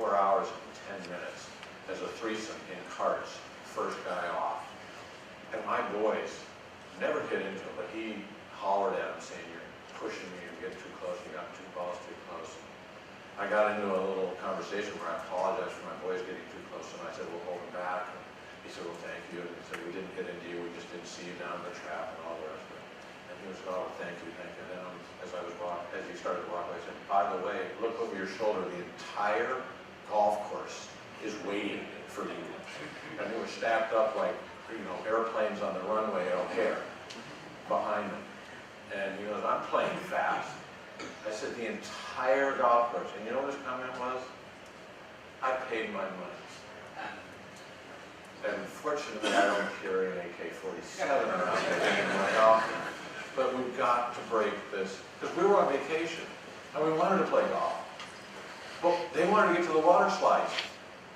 24 hours and 10 minutes as a threesome in carts, first guy off. And my boys never hit into it, but he hollered at him saying, "You're pushing me, you're getting too close, you got 2 balls too close." I got into a little conversation where I apologized for my boys getting too close, and I said, "We'll hold them back." And he said, "Well, thank you." And he said, "We didn't hit into you, we just didn't see you down the trap," and all the rest of it. And he was, "Oh, thank you, thank you." And then as he started to walk away, I said, "By the way, look over your shoulder, the entire golf course is waiting for you." And they were stacked up like, you know, airplanes on the runway at O'Hare behind them. And he goes, "I'm playing fast." I said, "The entire golf course." And you know what his comment was? "I paid my money." And fortunately, I don't carry an AK-47 around in my office. But we've got to break this, because we were on vacation, and we wanted to play golf. Well, they wanted to get to the water slides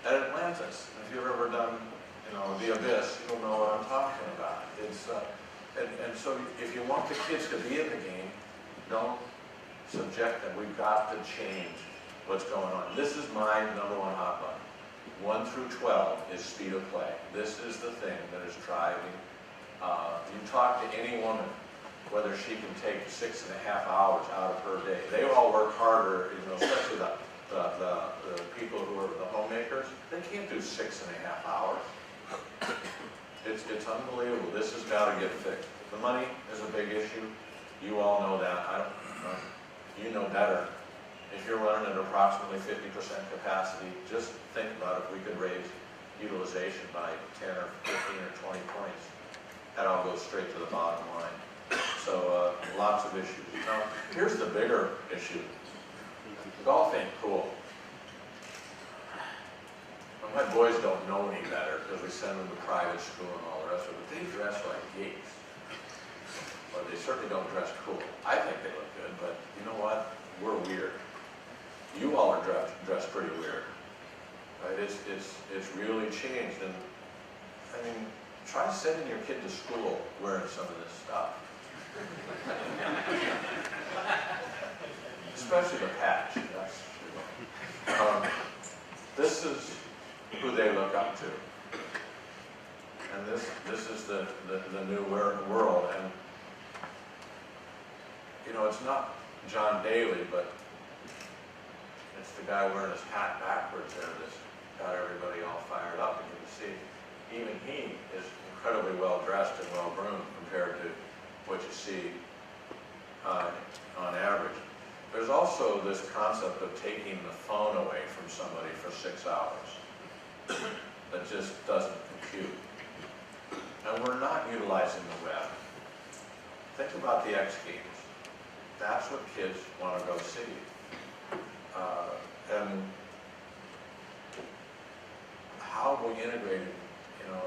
at Atlantis. If you've ever done, you know, the Abyss, you'll know what I'm talking about. It's, and so if you want the kids to be in the game, don't subject them. We've got to change what's going on. This is my #1 hot button. 1 through 12 is speed of play. This is the thing that is driving. You talk to any woman, whether she can take 6.5 hours out of her day. They all work harder, you know, especially the people who are the homemakers. They can't do 6.5 hours. It's unbelievable. This has got to get fixed. The money is a big issue. You all know that. You know better. If you're running at approximately 50% capacity, just think about if we could raise utilization by 10 or 15 or 20 points. That all goes straight to the bottom line. So lots of issues. Now, here's the bigger issue. Golf ain't cool. Well, my boys don't know any better because we send them to private school and all the rest of it, but they dress like geeks. Well, they certainly don't dress cool. I think they look good, but you know what? We're weird. You all are dressed pretty weird. Right? It's really changed. And I mean, try sending your kid to school wearing some of this stuff. Especially the patch. This is who they look up to. And this is the new world. And you know, it's not John Daly, but it's the guy wearing his hat backwards there that's got everybody all fired up. And you can see, even he is incredibly well dressed and well groomed compared to what you see on average. There's also this concept of taking the phone away from somebody for 6 hours. That just doesn't compute. And we're not utilizing the web. Think about the X Games. That's what kids want to go see. And how we integrate it, you know,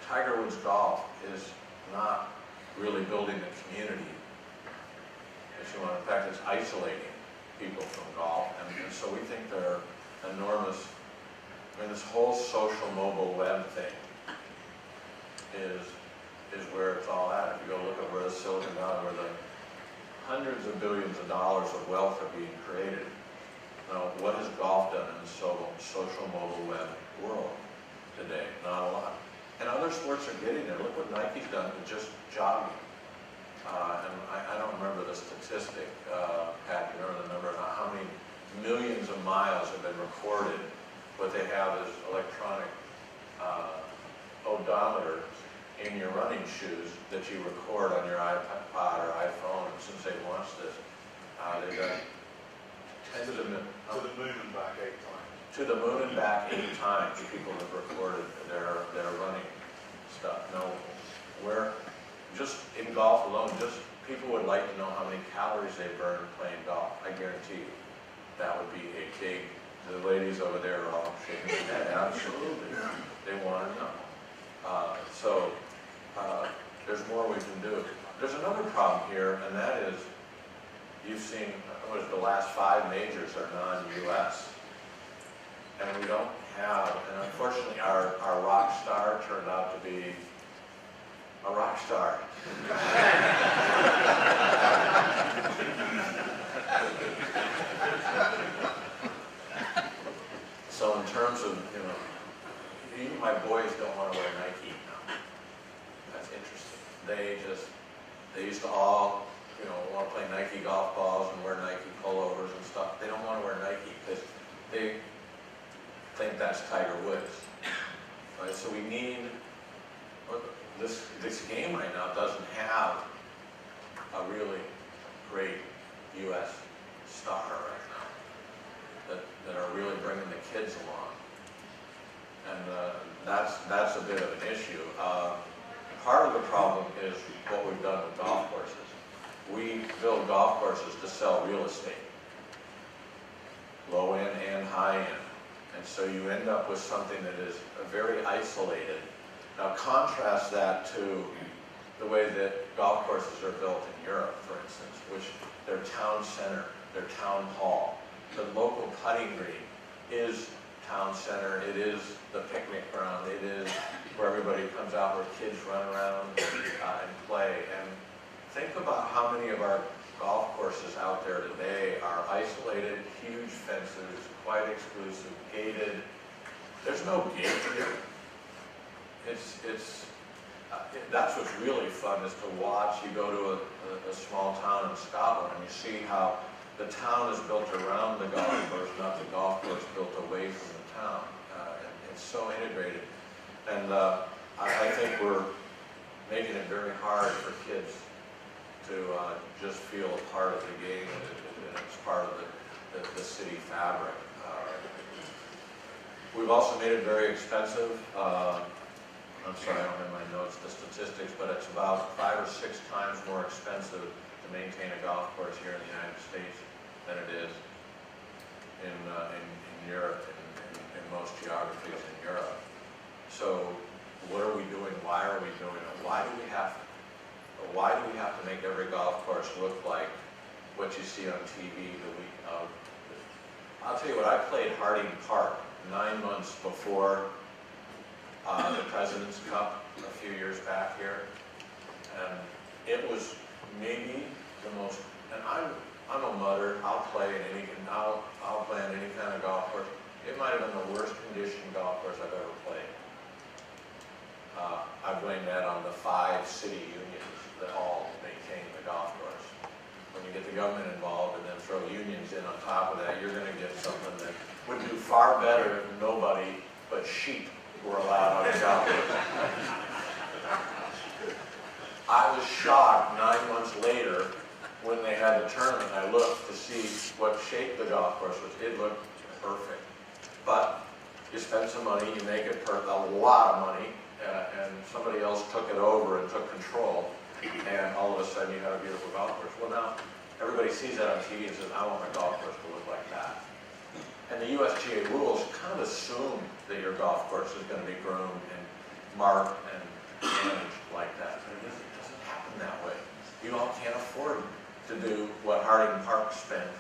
Tiger Woods golf is not really building the community. If you want, in fact, it's isolating people from golf, and so we think they're enormous. I mean, this whole social mobile web thing is where it's all at. If you go look at where the Silicon Valley, where the hundreds of billions of dollars of wealth are being created. Now, what has golf done in the social mobile web world today? Not a lot. And other sports are getting there. Look what Nike's done with just jogging. And I don't remember the statistic, Pat, you remember the number of how many millions of miles have been recorded. What they have is electronic odometers in your running shoes that you record on your iPod or iPhone. And since they launched this, they've got 10 to the moon and back 8 times. To the moon and back 8 times, people have recorded their running stuff. Now, we're just in golf alone, just people would like to know how many calories they burn playing golf. I guarantee you, that would be a big. The ladies over there are all shaking their head. Absolutely, they want to know. There's more we can do. There's another problem here, and that is, you've seen, the last 5 majors are non-U.S. And we don't have, and unfortunately our rock star turned out to be a rock star. So in terms of, even my boys don't want to wear Nike now. That's interesting. They used to all, want to play Nike golf balls and wear Nike pullovers and stuff. They don't want to wear Nike because they think that's Tiger Woods. Right? So we need, this game right now doesn't have a really great U.S. star right now that are really bringing the kids along. And that's a bit of an issue. Part of the problem is what we've done with golf courses. We build golf courses to sell real estate, low end and high end. And so you end up with something that is very isolated. Now contrast that to the way that golf courses are built in Europe, for instance, which their town center, their town hall, the local putting green is town center, it is the picnic ground, it is where everybody comes out, where kids run around and play. And think about how many of our golf courses out there today are isolated, huge fences, quite exclusive, gated. There's no gate here. That's what's really fun is to watch. You go to a small town in Scotland and you see how the town is built around the golf course, not the golf course built away from the town. And it's so integrated. And I think we're making it very hard for kids to just feel a part of the game and it's part of the city fabric. We've also made it very expensive. I'm sorry, I don't have my notes, the statistics, but it's about 5 or 6 times more expensive to maintain a golf course here in the United States than it is in Europe, in most geographies in Europe. So what are we doing? Why are we doing it? Why do we have to make every golf course look like what you see on TV the week of? I'll tell you what, I played Harding Park 9 months before the President's Cup a few years back here, and it was maybe the most. And I'm a mudder. I'll play on any kind of golf course. It might have been the worst conditioned golf course I've ever played. I blame that on the 5 city unions that all maintain the golf course. When you get the government involved and then throw unions in on top of that, you're going to get something that would do far better if nobody but sheep were allowed on the golf course. I was shocked 9 months later when they had the tournament. I looked to see what shape the golf course was. It looked perfect. But you spend some money, you make it a lot of money, and somebody else took it over and took control, and all of a sudden you have a beautiful golf course. Well, now everybody sees that on TV and says, I want my golf course to look like that. And the USGA rules kind of assume that your golf course is going to be groomed and marked and managed like that. But it doesn't happen that way. You all can't afford to do what Harding Park spent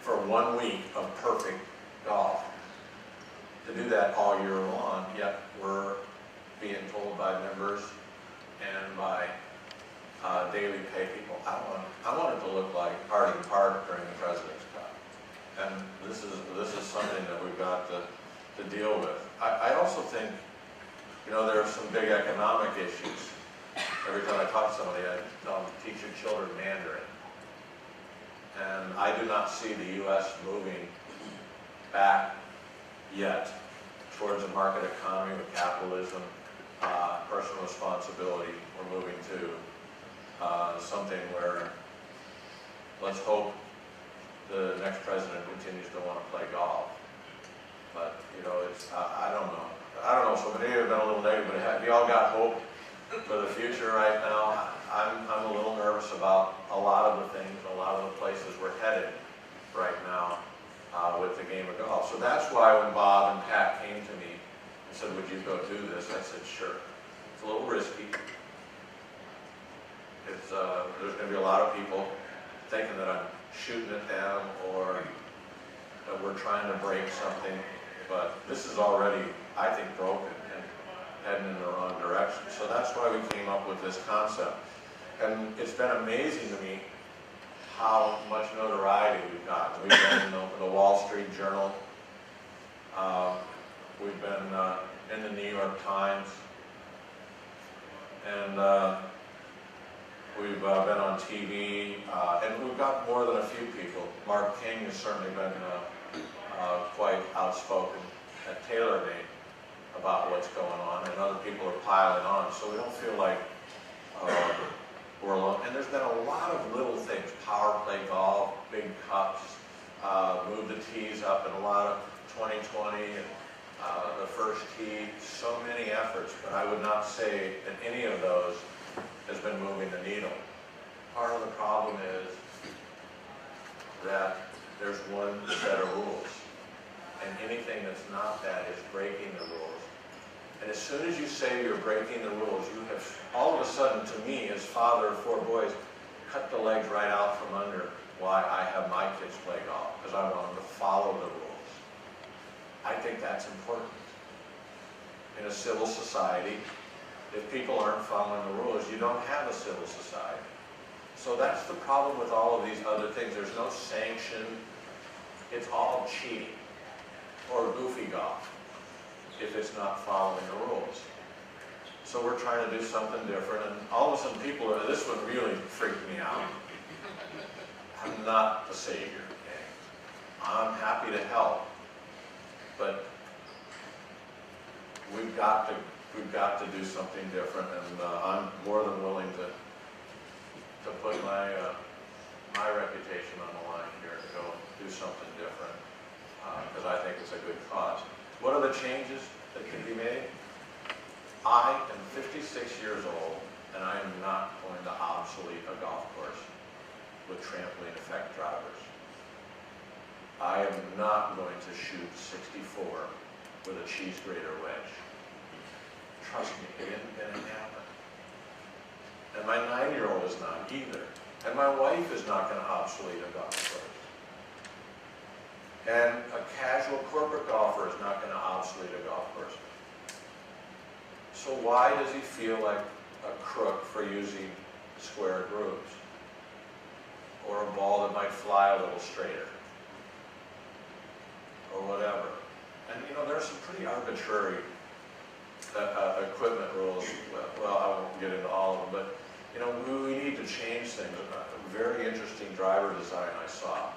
for 1 week of perfect golf. To do that all year long, yet we're being told by members and by daily pay people, I want it to look like Harding Park during the President's Cup. And this is something that we've got to deal with. I also think, there are some big economic issues. Every time I talk to somebody, I tell them, teach your children Mandarin. And I do not see the U.S. moving back yet towards a market economy with capitalism, personal responsibility. We're moving to something where, let's hope the next president continues to want to play golf. But, I don't know. So maybe I've been a little negative, but have you all got hope for the future right now? I'm a little nervous about a lot of the things, a lot of the places we're headed right now with the game of golf. So that's why when Bob and Pat came to me and said, would you go do this? I said, sure. It's a little risky. There's going to be a lot of people thinking that I'm shooting it down or that we're trying to break something. But this is already, I think, broken and heading in the wrong direction. So that's why we came up with this concept. And it's been amazing to me how much notoriety we've gotten. We've been in the Wall Street Journal. We've been in the New York Times, and we've been on TV, and we've got more than a few people. Mark King has certainly been quite outspoken at TaylorMade about what's going on, and other people are piling on, so we don't feel like we're alone. And there's been a lot of little things: power play golf, big cups, move the tees up, and a lot of 2020 and the first tee. So many efforts, but I would not say that any of those has been moving the needle. Part of the problem is that there's one set of rules, and anything that's not that is breaking the rules. And as soon as you say you're breaking the rules, you have all of a sudden, to me, as father of 4 boys, cut the legs right out from under why I have my kids play golf, because I want them to follow the rules. I think that's important. In a civil society, if people aren't following the rules, you don't have a civil society. So that's the problem with all of these other things. There's no sanction. It's all cheating or goofy golf if it's not following the rules. So we're trying to do something different, and all of a sudden people are, this one really freaked me out. I'm not the savior, okay? I'm happy to help, but we've got to do something different, and I'm more than willing to put my my reputation on the line here to go do something different, because I think it's a good cause. What are the changes that can be made? I am 56 years old, and I am not going to obsolete a golf course with trampoline effect drivers. I am not going to shoot 64 with a cheese grater wedge. Trust me, it isn't going to happen. And my 9-year-old is not either. And my wife is not going to obsolete a golf course. And a casual corporate golfer is not going to obsolete a golf course. So why does he feel like a crook for using square grooves? Or a ball that might fly a little straighter? Or whatever. And you know, there's some pretty arbitrary equipment rules. Well, I won't get into all of them, but you know, we need to change things. A very interesting driver design I saw,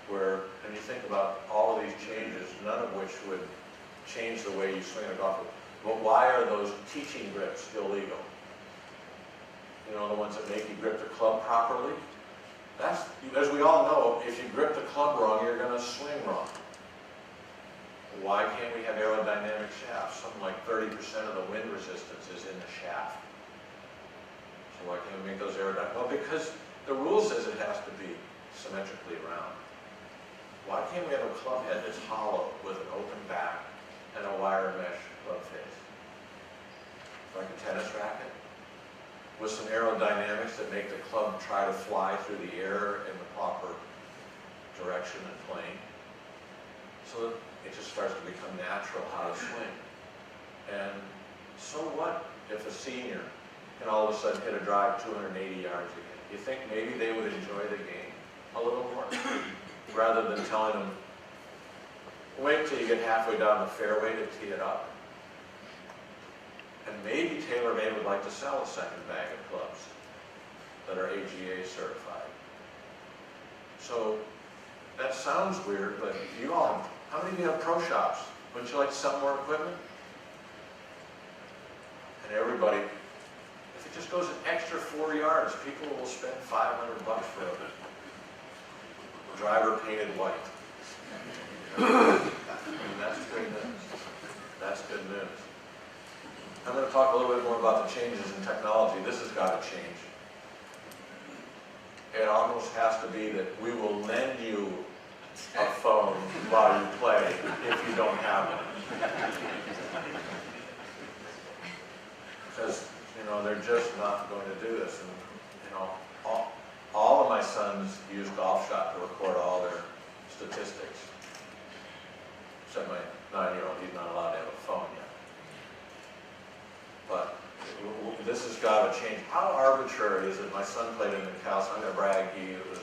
where, and you think about all of these changes, none of which would change the way you swing a golf ball. But why are those teaching grips still legal? You know, the ones that make you grip the club properly? That's, as we all know, if you grip the club wrong, you're going to swing wrong. Why can't we have aerodynamic shafts? Something like 30% of the wind resistance is in the shaft. So why can't we make those aerodynamic? Well, because the rule says it has to be symmetrically round. Why can't we have a club head that's hollow with an open back and a wire mesh club face? Like a tennis racket? With some aerodynamics that make the club try to fly through the air in the proper direction and plane. So that it just starts to become natural how to swing. And so what if a senior can all of a sudden hit a drive 280 yards again? You think maybe they would enjoy the game a little more? Rather than telling them, wait till you get halfway down the fairway to tee it up. And maybe TaylorMade would like to sell a second bag of clubs that are AGA certified. So that sounds weird, but you all have, how many of you have pro shops? Wouldn't you like to sell more equipment? And everybody, if it just goes an extra 4 yards, people will spend $500 for a driver painted white. I mean, that's good news. That's good news. I'm going to talk a little bit more about the changes in technology. This has got to change. It almost has to be that we will lend you a phone while you play if you don't have one. Because, you know, they're just not going to do this. And, you know, all of my sons use Golf Shot to record all their statistics. Except my 9-year-old, he's not allowed to have a phone yet. But this has got to change. How arbitrary is it? My son played in the Cal, so I'm going to brag, he was